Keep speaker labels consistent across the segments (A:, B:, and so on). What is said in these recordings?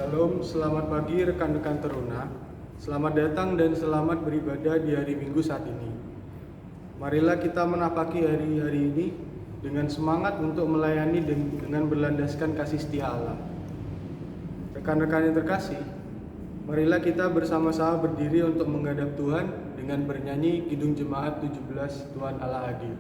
A: Shalom, selamat pagi rekan-rekan teruna. Selamat datang dan selamat beribadah di hari Minggu saat ini. Marilah kita menapaki hari-hari ini dengan semangat untuk melayani dengan berlandaskan kasih setia Allah. Rekan-rekan yang terkasih, marilah kita bersama-sama berdiri untuk menghadap Tuhan dengan bernyanyi Kidung Jemaat 17 Tuhan Allah Hadir.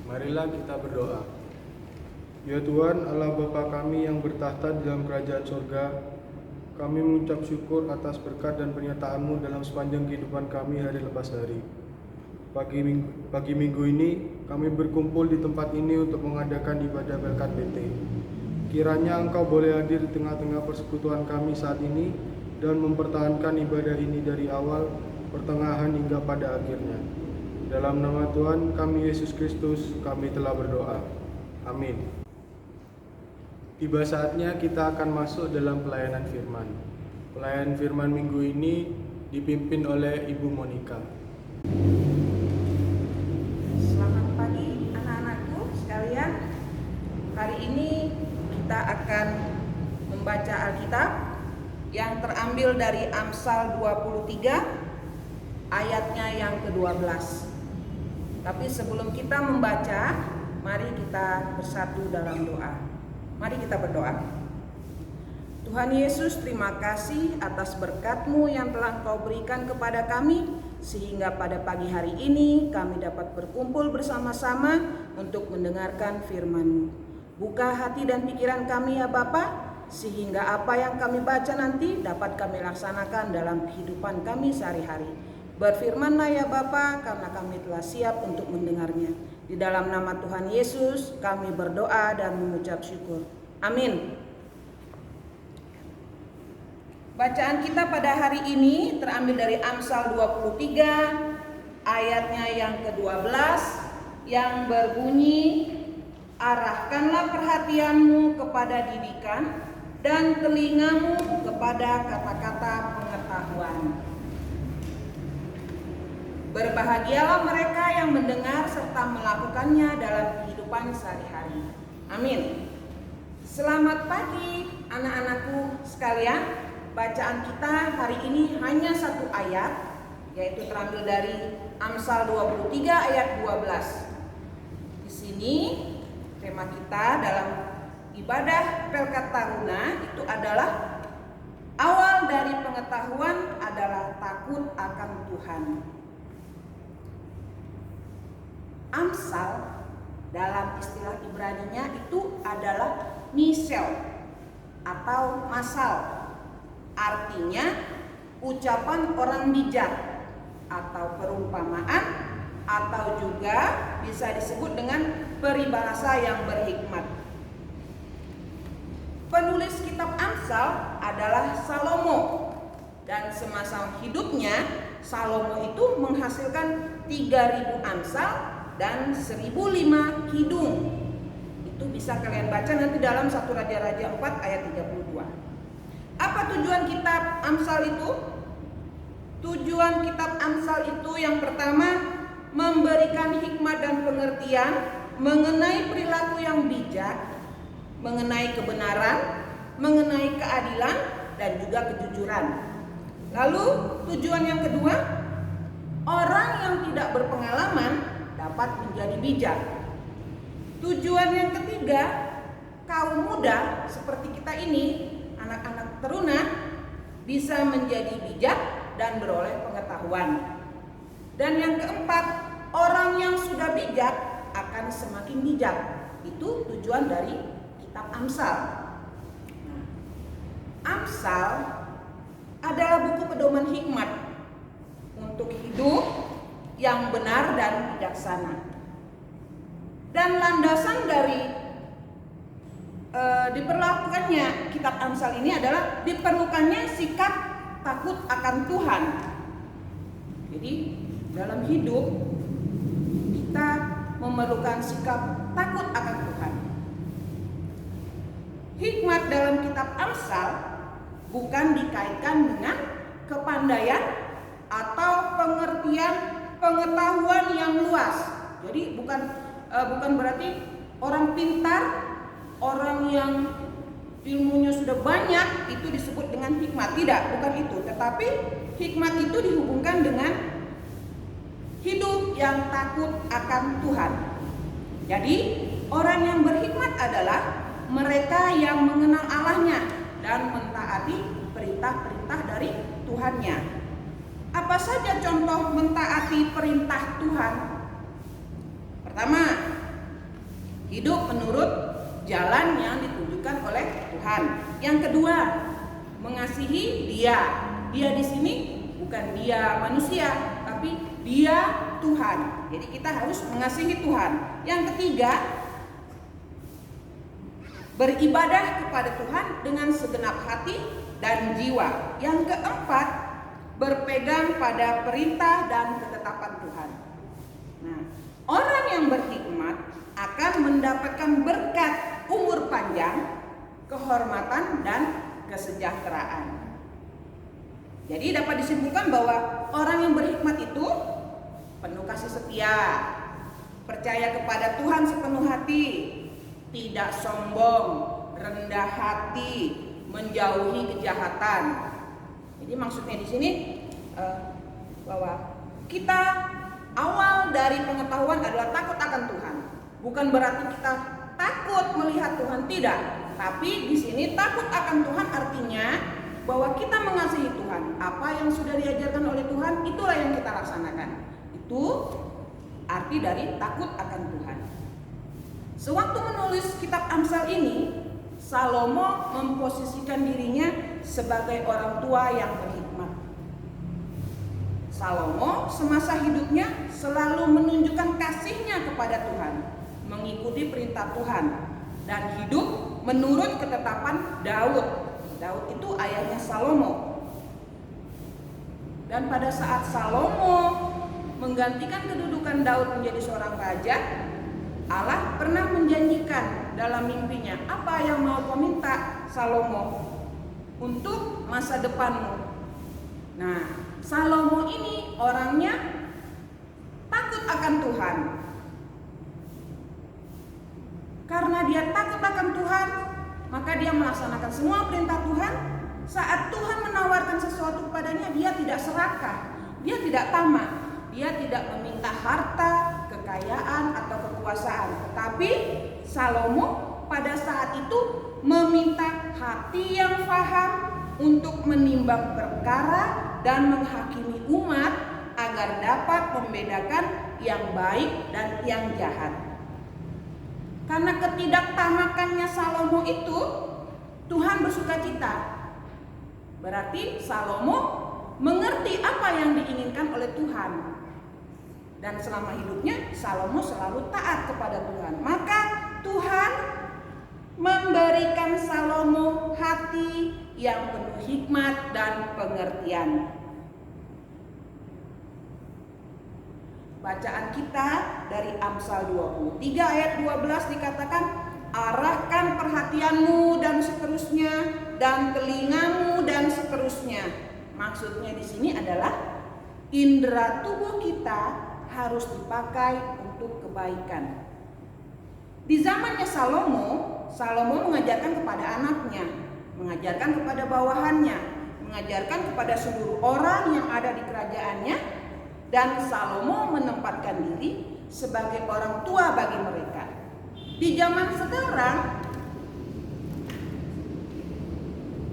A: Marilah kita berdoa. Ya Tuhan, Allah Bapa kami yang bertahta di dalam kerajaan surga, kami mengucap syukur atas berkat dan penyertaan-Mu dalam sepanjang kehidupan kami hari lepas hari. Pagi minggu ini, kami berkumpul di tempat ini untuk mengadakan ibadah berkat BT. Kiranya Engkau boleh hadir di tengah-tengah persekutuan kami saat ini dan mempertahankan ibadah ini dari awal, pertengahan hingga pada akhirnya. Dalam nama Tuhan kami Yesus Kristus, kami telah berdoa. Amin. Tiba saatnya kita akan masuk dalam pelayanan firman. Pelayanan firman minggu ini dipimpin oleh Ibu Monica.
B: Selamat pagi anak-anakku sekalian. Hari ini kita akan membaca Alkitab yang terambil dari Amsal 23 ayatnya yang ke-12. Tapi sebelum kita membaca, mari kita bersatu dalam doa. Mari kita berdoa. Tuhan Yesus, terima kasih atas berkat-Mu yang telah Engkau berikan kepada kami, sehingga pada pagi hari ini kami dapat berkumpul bersama-sama untuk mendengarkan firman-Mu. Buka hati dan pikiran kami ya Bapa, sehingga apa yang kami baca nanti dapat kami laksanakan dalam kehidupan kami sehari-hari. Berfirmanlah ya Bapa, karena kami telah siap untuk mendengarnya. Di dalam nama Tuhan Yesus kami berdoa dan mengucap syukur. Amin. Bacaan kita pada hari ini terambil dari Amsal 23 ayatnya yang ke-12 yang berbunyi, arahkanlah perhatianmu kepada didikan dan telingamu kepada kata-kata pengetahuan. Berbahagialah mereka yang mendengar serta melakukannya dalam kehidupan sehari-hari. Amin. Selamat pagi anak-anakku sekalian. Bacaan kita hari ini hanya satu ayat, yaitu terambil dari Amsal 23 ayat 12. Di sini tema kita dalam ibadah Pelkat Taruna itu adalah awal dari pengetahuan adalah takut akan Tuhan. Amsal dalam istilah Ibraninya itu adalah misel atau masal. Artinya ucapan orang bijak atau perumpamaan, atau juga bisa disebut dengan peribahasa yang berhikmat. Penulis kitab Amsal adalah Salomo, dan semasa hidupnya Salomo itu menghasilkan 3.000 Amsal dan 1.005 kidung. Itu bisa kalian baca nanti dalam 1 Raja-Raja 4 ayat 32. Apa tujuan kitab Amsal itu? Tujuan kitab Amsal itu yang pertama, memberikan hikmat dan pengertian mengenai perilaku yang bijak, mengenai kebenaran, mengenai keadilan, dan juga kejujuran. Lalu tujuan yang kedua, orang yang tidak berpengalaman dapat menjadi bijak. Tujuan yang ketiga, kaum muda seperti kita ini, anak-anak teruna, bisa menjadi bijak dan beroleh pengetahuan. Dan yang keempat, orang yang sudah bijak akan semakin bijak. Itu tujuan dari kitab Amsal. Nah, Amsal adalah buku pedoman hikmat untuk hidup yang benar dan bijaksana. Dan landasan dari diperlakukannya kitab Amsal ini adalah diperlukannya sikap takut akan Tuhan. Jadi dalam hidup kita memerlukan sikap takut akan Tuhan. Hikmat dalam kitab Amsal bukan dikaitkan dengan kepandaian atau pengertian pengetahuan yang luas. Jadi bukan berarti orang pintar, orang yang ilmunya sudah banyak itu disebut dengan hikmat. Tidak, bukan itu. Tetapi hikmat itu dihubungkan dengan hidup yang takut akan Tuhan. Jadi orang yang berhikmat adalah mereka yang mengenal Allahnya dan mentaati perintah-perintah dari Tuhannya. Apa saja contoh mentaati perintah Tuhan? Pertama, hidup menurut jalan yang ditunjukkan oleh Tuhan. Yang kedua, mengasihi Dia. Dia di sini bukan Dia manusia, tapi Dia Tuhan. Jadi kita harus mengasihi Tuhan. Yang ketiga, beribadah kepada Tuhan dengan segenap hati dan jiwa. Yang keempat, berpegang pada perintah dan ketetapan Tuhan. Nah, orang yang berhikmat akan mendapatkan berkat umur panjang, kehormatan, dan kesejahteraan. Jadi dapat disimpulkan bahwa orang yang berhikmat itu penuh kasih setia, percaya kepada Tuhan sepenuh hati, tidak sombong, rendah hati, menjauhi kejahatan. Jadi maksudnya di sini bahwa kita awal dari pengetahuan adalah takut akan Tuhan. Bukan berarti kita takut melihat Tuhan, tidak. Tapi di sini takut akan Tuhan artinya bahwa kita mengasihi Tuhan. Apa yang sudah diajarkan oleh Tuhan, itulah yang kita laksanakan. Itu arti dari takut akan Tuhan. Sewaktu menulis kitab Amsal ini, Salomo memposisikan dirinya sebagai orang tua yang berhikmat. Salomo semasa hidupnya selalu menunjukkan kasihnya kepada Tuhan, mengikuti perintah Tuhan, dan hidup menurut ketetapan Daud. Daud itu ayahnya Salomo. Dan pada saat Salomo menggantikan kedudukan Daud menjadi seorang raja, Allah pernah menjanjikan dalam mimpinya, apa yang mau kau minta Salomo untuk masa depanmu. Nah, Salomo ini orangnya takut akan Tuhan. Karena dia takut akan Tuhan, maka dia melaksanakan semua perintah Tuhan. Saat Tuhan menawarkan sesuatu kepadanya, dia tidak serakah, dia tidak tamak, dia tidak meminta harta, kekayaan atau kekuasaan. Tetapi Salomo pada saat itu meminta hati yang faham untuk menimbang perkara dan menghakimi umat agar dapat membedakan yang baik dan yang jahat. Karena ketidaktamakannya Salomo itu, Tuhan bersukacita. Berarti Salomo mengerti apa yang diinginkan oleh Tuhan. Dan selama hidupnya Salomo selalu taat kepada Tuhan. Maka Tuhan memberikan Salomo hati yang penuh hikmat dan pengertian. Bacaan kita dari Amsal 23 ayat 12 dikatakan, arahkan perhatianmu dan seterusnya, dan telingamu dan seterusnya. Maksudnya di sini adalah indera tubuh kita harus dipakai untuk kebaikan. Di zamannya Salomo mengajarkan kepada anaknya, mengajarkan kepada bawahannya, mengajarkan kepada seluruh orang yang ada di kerajaannya, dan Salomo menempatkan diri sebagai orang tua bagi mereka. Di zaman sekarang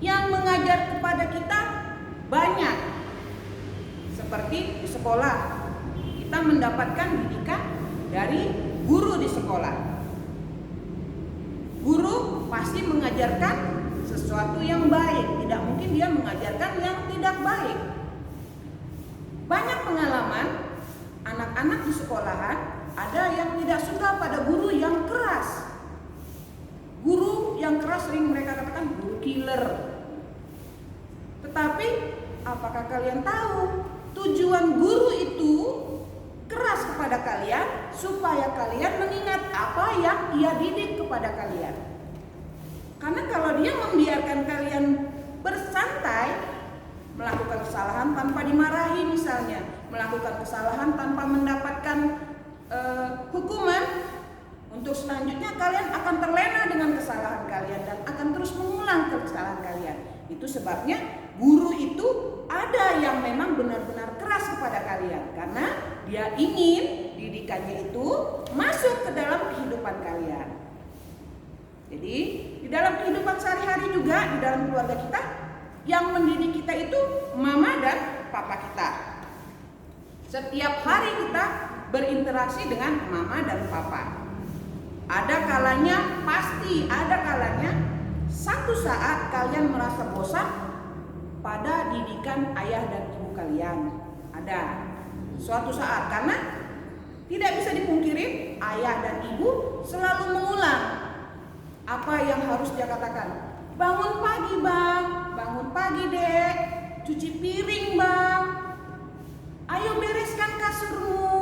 B: yang mengajar kepada kita banyak, Seperti di sekolah, kita mendapatkan didikan dari guru di sekolah. Guru pasti mengajarkan sesuatu yang baik, tidak mungkin dia mengajarkan yang tidak baik. Banyak pengalaman anak-anak di sekolahan ada yang tidak suka pada guru yang keras. Guru yang keras sering mereka katakan guru killer. Tetapi apakah kalian tahu tujuan guru itu keras kepada kalian supaya kalian mengingat apa yang ia didik kepada kalian? Karena kalau dia membiarkan kalian bersantai, melakukan kesalahan tanpa dimarahi misalnya, melakukan kesalahan tanpa mendapatkan hukuman, untuk selanjutnya kalian akan terlena dengan kesalahan kalian dan akan terus mengulang kesalahan kalian. Itu sebabnya guru itu ada yang memang benar-benar keras kepada kalian, karena dia ingin didikannya itu masuk ke dalam kehidupan kalian. Jadi di dalam kehidupan sehari-hari juga, di dalam keluarga kita, yang mendidik kita itu mama dan papa kita. Setiap hari kita berinteraksi dengan mama dan papa. Ada kalanya, pasti ada kalanya, satu saat kalian merasa bosan pada didikan ayah dan ibu kalian. Ada suatu saat, karena tidak bisa dipungkiri ayah dan ibu selalu mengulang apa yang harus dia katakan. Bangun pagi bang, bangun pagi dek, cuci piring bang, ayo bereskan kasurmu,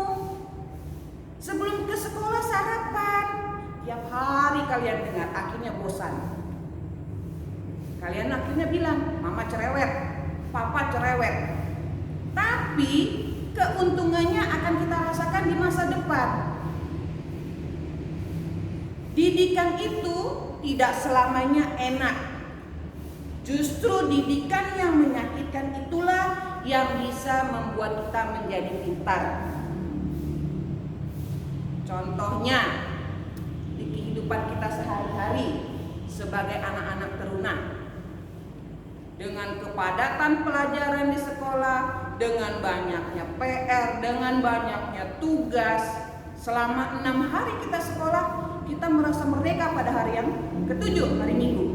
B: sebelum ke sekolah sarapan. Tiap hari kalian dengar, akhirnya bosan. Kalian akhirnya bilang, mama cerewet, papa cerewet. Tapi keuntungannya akan kita rasakan di masa depan. Didikan itu tidak selamanya enak. Justru didikan yang menyakitkan itulah yang bisa membuat kita menjadi pintar. Contohnya, di kehidupan kita sehari-hari sebagai anak-anak teruna, dengan kepadatan pelajaran di sekolah, dengan banyaknya PR, dengan banyaknya tugas, selama 6 hari kita sekolah, kita merasa merdeka pada hari yang ke-7, hari Minggu.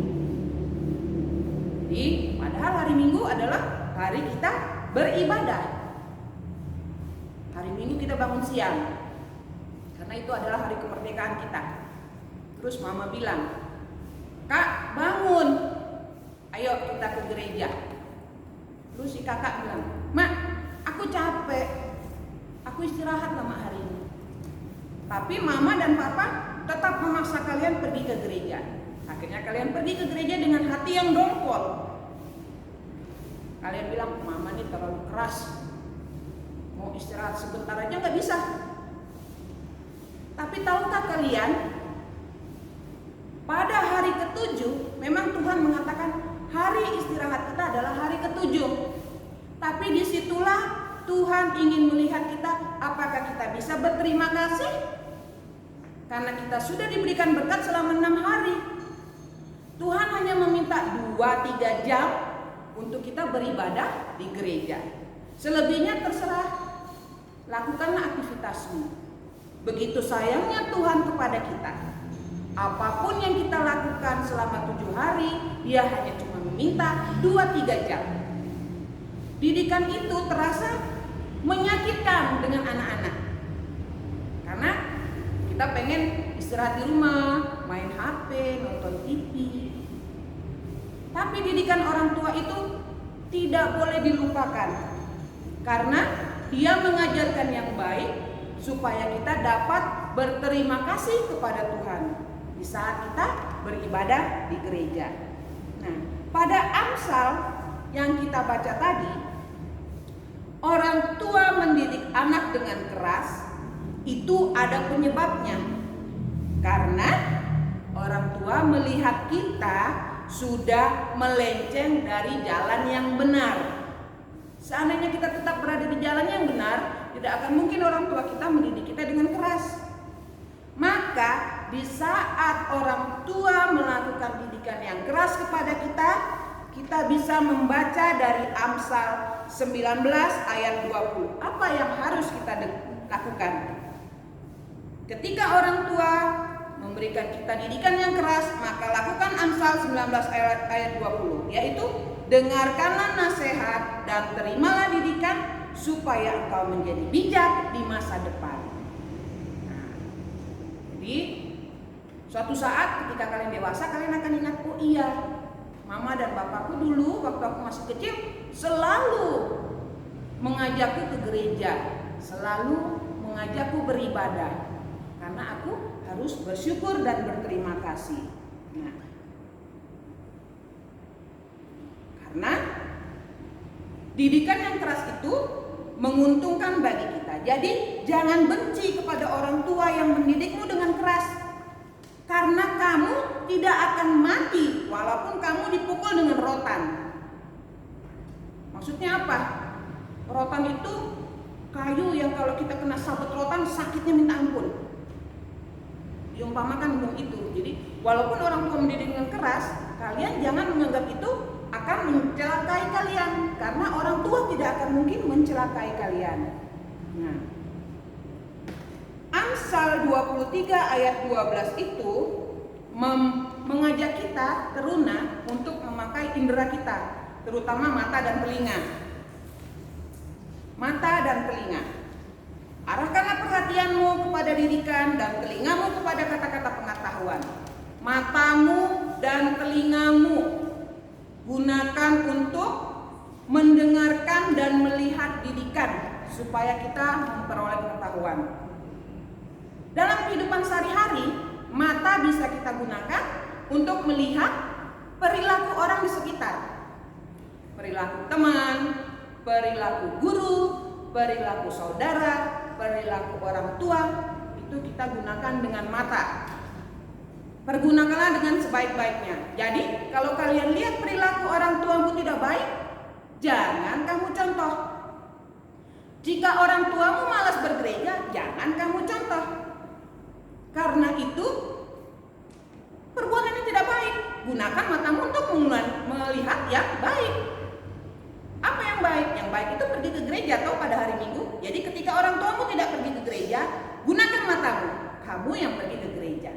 B: Jadi padahal hari Minggu adalah hari kita beribadah. Hari Minggu kita bangun siang, karena itu adalah hari kemerdekaan kita. Terus mama bilang, kak bangun, ayo kita ke gereja. Terus si kakak bilang, mak aku capek, aku istirahat lama hari ini. Tapi mama dan papa tetap memaksa kalian pergi ke gereja. Akhirnya kalian pergi ke gereja dengan hati yang dongkol. Kalian bilang, mama ini terlalu keras, mau istirahat sebentar aja gak bisa. Tapi tahukah kalian, pada hari ke-7 memang Tuhan mengatakan hari istirahat kita adalah hari ke-7. Tapi disitulah Tuhan ingin melihat kita, apakah kita bisa berterima kasih karena kita sudah diberikan berkat selama 6 hari. Tuhan hanya meminta 2-3 jam untuk kita beribadah di gereja. Selebihnya terserah, lakukanlah aktivitasmu. Begitu sayangnya Tuhan kepada kita. Apapun yang kita lakukan selama 7 hari, Dia hanya cuma meminta 2-3 jam. Didikan itu terasa menyakitkan dengan anak-anak, karena kita pengen istirahat di rumah, main HP, nonton TV. Tapi didikan orang tua itu tidak boleh dilupakan, karena dia mengajarkan yang baik supaya kita dapat berterima kasih kepada Tuhan di saat kita beribadah di gereja. Nah, pada Amsal yang kita baca tadi, orang tua mendidik anak dengan keras itu ada penyebabnya. Karena orang tua melihat kita sudah melenceng dari jalan yang benar. Seandainya kita tetap berada di jalan yang benar, tidak akan mungkin orang tua kita mendidik kita dengan keras. Maka di saat orang tua melakukan didikan yang keras kepada kita, kita bisa membaca dari Amsal 19 ayat 20. Apa yang harus kita lakukan? Ketika orang tua memberikan kita didikan yang keras, maka lakukan Amsal 19 ayat 20, yaitu dengarkanlah nasihat dan terimalah didikan supaya engkau menjadi bijak di masa depan. Nah, jadi suatu saat ketika kalian dewasa, kalian akan ingat, oh iya, mama dan bapakku dulu waktu aku masih kecil selalu mengajakku ke gereja, selalu mengajakku beribadah, karena aku harus bersyukur dan berterima kasih. Nah, karena didikan yang keras itu menguntungkan bagi kita. Jadi jangan benci kepada orang tua yang mendidikmu dengan keras, karena kamu tidak akan mati walaupun kamu dipukul dengan rotan. Maksudnya apa? Rotan itu kayu yang kalau kita kena sabet rotan sakitnya minta ampun. Diumpamakan dengan itu. Jadi walaupun orang tua mendidik dengan keras, kalian jangan menganggap itu akan mencelakai kalian, karena orang tua tidak akan mungkin mencelakai kalian. Nah, Amsal 23 ayat 12 itu mengajak kita teruna untuk memakai indera kita, terutama mata dan telinga. Mata dan telinga. Arahkanlah perhatianmu kepada didikan dan telingamu kepada kata-kata pengetahuan. Matamu dan telingamu gunakan untuk mendengarkan dan melihat didikan supaya kita memperoleh pengetahuan. Dalam kehidupan sehari-hari, mata bisa kita gunakan untuk melihat perilaku orang di sekitar. Perilaku teman, perilaku guru, perilaku saudara, perilaku orang tua, itu kita gunakan dengan mata. Pergunakanlah dengan sebaik-baiknya. Jadi kalau kalian lihat perilaku orang tuamu tidak baik, jangan kamu contoh. Jika orang tuamu malas bergereja, jangan kamu contoh. Karena itu perbuatan yang tidak baik. Gunakan matamu untuk melihat yang baik. Apa yang baik? Yang baik itu pergi ke gereja atau pada hari Minggu. Jadi ketika orang tuamu tidak pergi ke gereja, gunakan matamu. Kamu yang pergi ke gereja.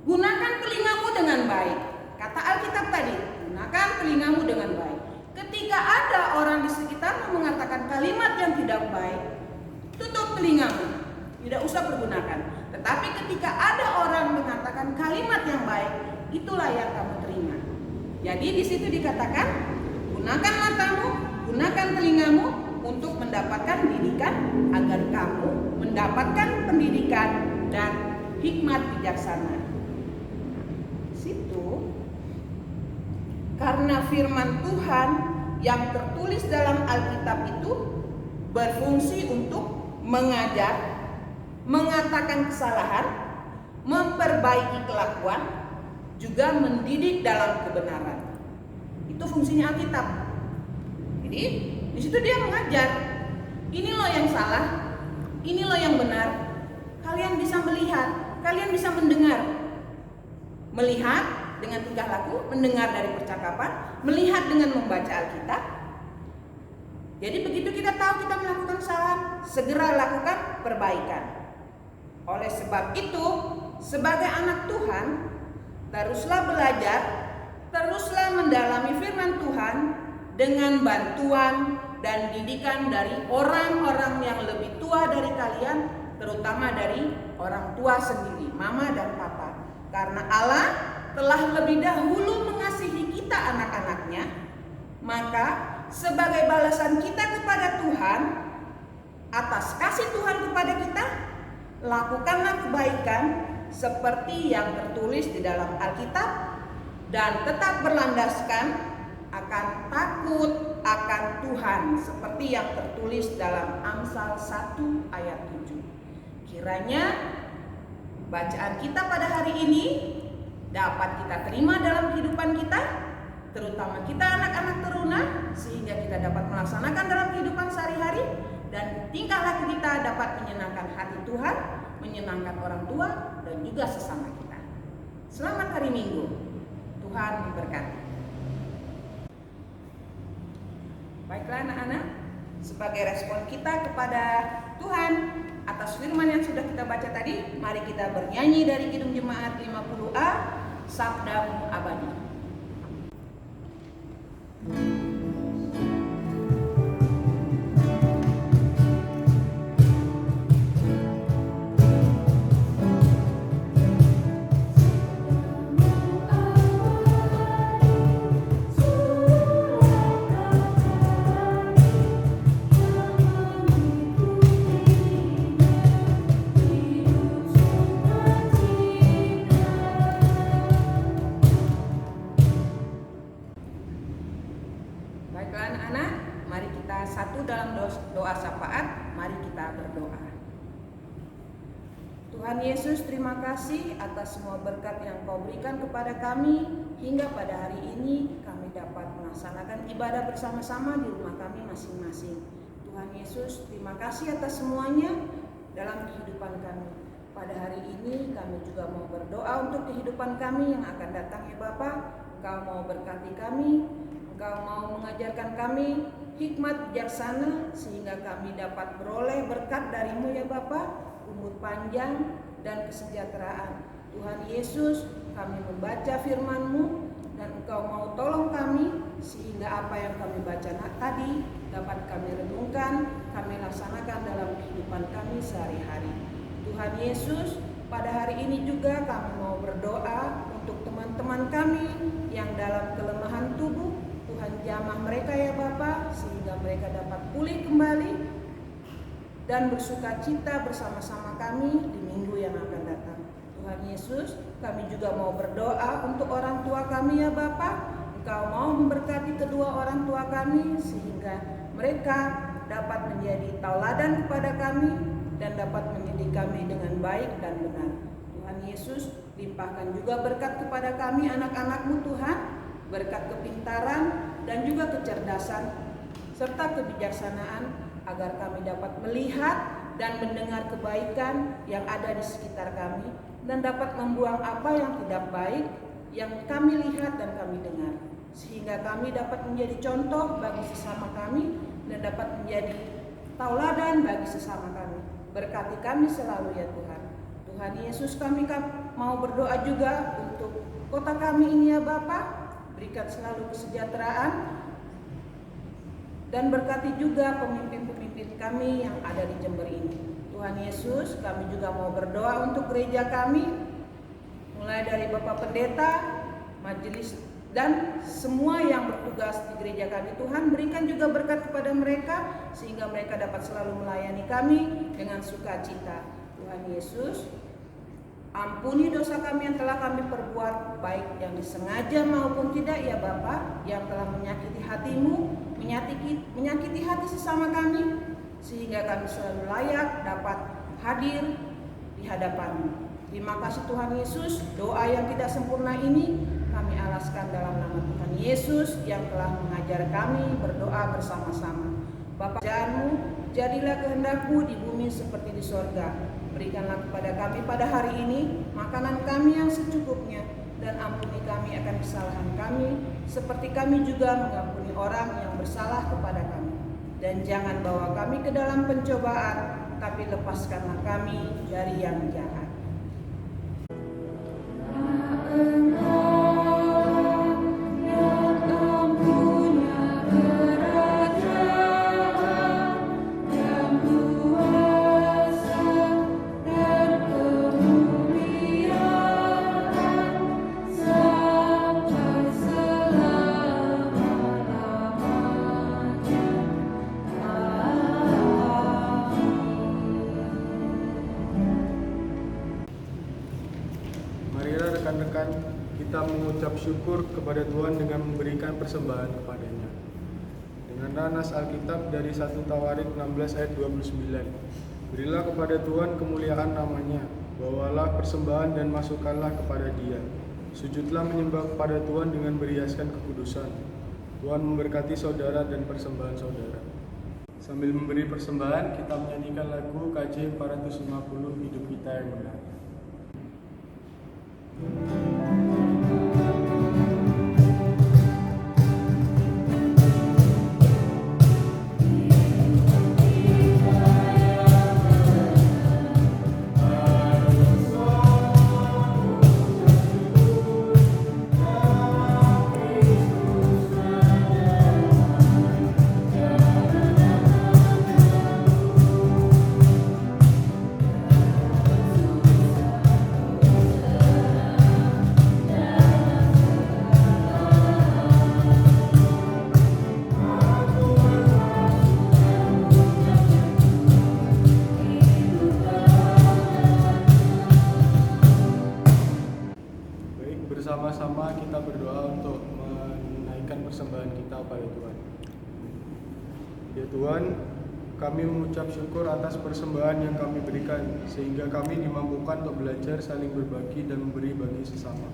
B: Gunakan telingamu dengan baik. Kata Alkitab tadi, gunakan telingamu dengan baik. Ketika ada orang di sekitarmu mengatakan kalimat yang tidak baik, tutup telingamu. Tidak usah pergunakan. Tetapi ketika ada orang mengatakan kalimat yang baik, itulah yang kamu terima. Jadi di situ dikatakan, gunakan matamu, gunakan telingamu untuk mendapatkan didikan agar kamu mendapatkan pendidikan dan hikmat bijaksana. Situ karena firman Tuhan yang tertulis dalam Alkitab itu berfungsi untuk mengajar, mengatakan kesalahan, memperbaiki kelakuan, juga mendidik dalam kebenaran. Itu fungsinya Alkitab. Jadi di situ dia mengajar, ini loh yang salah, ini loh yang benar. Kalian bisa melihat, kalian bisa mendengar. Melihat dengan tingkah laku, mendengar dari percakapan, melihat dengan membaca Alkitab. Jadi begitu kita tahu kita melakukan salah, segera lakukan perbaikan. Oleh sebab itu, sebagai anak Tuhan, teruslah belajar, teruslah mendalami firman Tuhan dengan bantuan dan didikan dari orang-orang yang lebih tua dari kalian, terutama dari orang tua sendiri, mama dan papa. Karena Allah telah lebih dahulu mengasihi kita anak-anaknya, maka sebagai balasan kita kepada Tuhan atas kasih Tuhan kepada kita, lakukanlah kebaikan seperti yang tertulis di dalam Alkitab dan tetap berlandaskan akan takut akan Tuhan seperti yang tertulis dalam Amsal 1 ayat 7. Kiranya bacaan kita pada hari ini dapat kita terima dalam kehidupan kita, terutama kita anak-anak teruna, sehingga kita dapat melaksanakan dalam kehidupan sehari-hari, dan tingkah laku kita dapat menyenangkan hati Tuhan, menyenangkan orang tua, dan juga sesama kita. Selamat hari Minggu. Tuhan memberkati. Baiklah anak-anak, sebagai respon kita kepada Tuhan atas firman yang sudah kita baca tadi, mari kita bernyanyi dari Kidung Jemaat 50A, Sabdamu Abadi. Baiklah anak-anak, mari kita satu dalam doa syafaat, mari kita berdoa. Tuhan Yesus, terima kasih atas semua berkat yang Kau berikan kepada kami hingga pada hari ini kami dapat melaksanakan ibadah bersama-sama di rumah kami masing-masing. Tuhan Yesus, terima kasih atas semuanya dalam kehidupan kami. Pada hari ini kami juga mau berdoa untuk kehidupan kami yang akan datang ya Bapa. Engkau mau berkati kami, Engkau mau mengajarkan kami hikmat bijaksana sehingga kami dapat beroleh berkat dari-Mu ya Bapa, umur panjang dan kesejahteraan. Tuhan Yesus, kami membaca firman-Mu dan Engkau mau tolong kami sehingga apa yang kami baca tadi dapat kami renungkan, kami laksanakan dalam kehidupan kami sehari-hari. Tuhan Yesus, pada hari ini juga kami mau berdoa untuk teman-teman kami yang dalam kelemahan tubuh. Tuhan jamah mereka ya Bapa, sehingga mereka dapat pulih kembali dan bersuka cita bersama-sama kami di minggu yang akan datang. Tuhan Yesus, kami juga mau berdoa untuk orang tua kami ya Bapa. Engkau mau memberkati kedua orang tua kami sehingga mereka dapat menjadi tauladan kepada kami dan dapat mendidik kami dengan baik dan benar. Tuhan Yesus, limpahkan juga berkat kepada kami anak-anak-Mu Tuhan, berkat kepintaran dan juga kecerdasan serta kebijaksanaan agar kami dapat melihat dan mendengar kebaikan yang ada di sekitar kami dan dapat membuang apa yang tidak baik yang kami lihat dan kami dengar, sehingga kami dapat menjadi contoh bagi sesama kami dan dapat menjadi tauladan bagi sesama kami. Berkati kami selalu ya Tuhan. Tuhan Yesus, kami mau berdoa juga untuk kota kami ini ya Bapa. Berikan selalu kesejahteraan dan berkati juga pemimpin-pemimpin kami yang ada di Jember ini. Tuhan Yesus, kami juga mau berdoa untuk gereja kami, mulai dari Bapak Pendeta, majelis, dan semua yang bertugas di gereja kami. Tuhan, berikan juga berkat kepada mereka sehingga mereka dapat selalu melayani kami dengan sukacita. Tuhan Yesus, ampuni dosa kami yang telah kami perbuat, baik yang disengaja maupun tidak ya Bapa, yang telah menyakiti hati-Mu, menyakiti hati sesama kami, sehingga kami selalu layak dapat hadir di hadapan-Mu. Terima kasih Tuhan Yesus, doa yang tidak sempurna ini kami alaskan dalam nama Tuhan Yesus yang telah mengajar kami berdoa bersama-sama. Bapa, kerajaan-Mu, jadilah kehendak-Mu di bumi seperti di sorga. Berikanlah kepada kami pada hari ini makanan kami yang secukupnya, dan ampuni kami akan kesalahan kami, seperti kami juga mengampuni orang yang bersalah kepada kami. Dan jangan bawa kami ke dalam pencobaan, tapi lepaskanlah kami dari yang jahat.
A: Marilah rekan-rekan kita mengucap syukur kepada Tuhan dengan memberikan persembahan kepadanya. Dengan nas Alkitab dari 1 Tawarik 16 ayat 29. Berilah kepada Tuhan kemuliaan namanya, bawalah persembahan dan masukkanlah kepada Dia. Sujudlah menyembah kepada Tuhan dengan berhiaskan kekudusan. Tuhan memberkati saudara dan persembahan saudara. Sambil memberi persembahan, kita menyanyikan lagu KJ 450 Hidup Kita yang Benar. Ya Tuhan, kami mengucap syukur atas persembahan yang kami berikan, sehingga kami dimampukan untuk belajar saling berbagi dan memberi bagi sesama.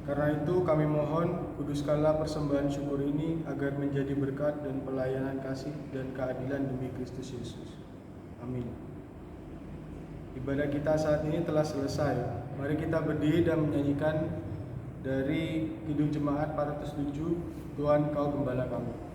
A: Karena itu kami mohon, kuduskanlah persembahan syukur ini agar menjadi berkat dan pelayanan kasih dan keadilan demi Kristus Yesus. Amin. Ibadah kita saat ini telah selesai. Mari kita berdiri dan menyanyikan dari Kidung Jemaat 407, Tuhan Kau Gembala Kami.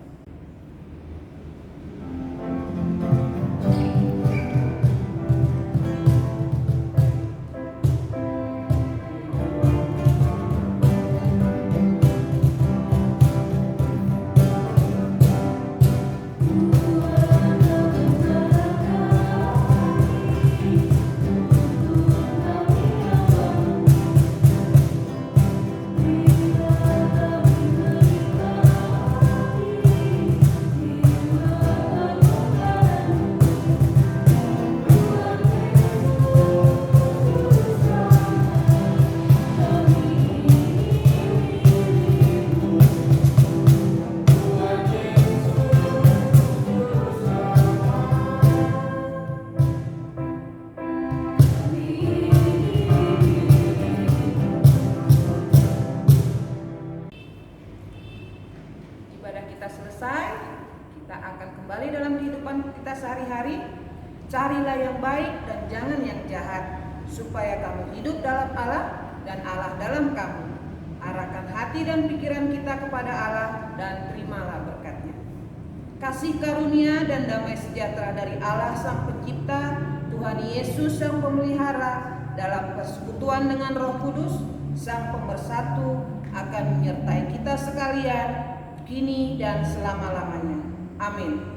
B: Kita akan kembali dalam kehidupan kita sehari-hari. Carilah yang baik dan jangan yang jahat, supaya kamu hidup dalam Allah dan Allah dalam kamu. Arahkan hati dan pikiran kita kepada Allah dan terimalah berkat-Nya. Kasih karunia dan damai sejahtera dari Allah Sang Pencipta, Tuhan Yesus Sang Pemelihara, dalam persekutuan dengan Roh Kudus Sang Pemersatu akan menyertai kita sekalian kini dan selama-lamanya. Amin.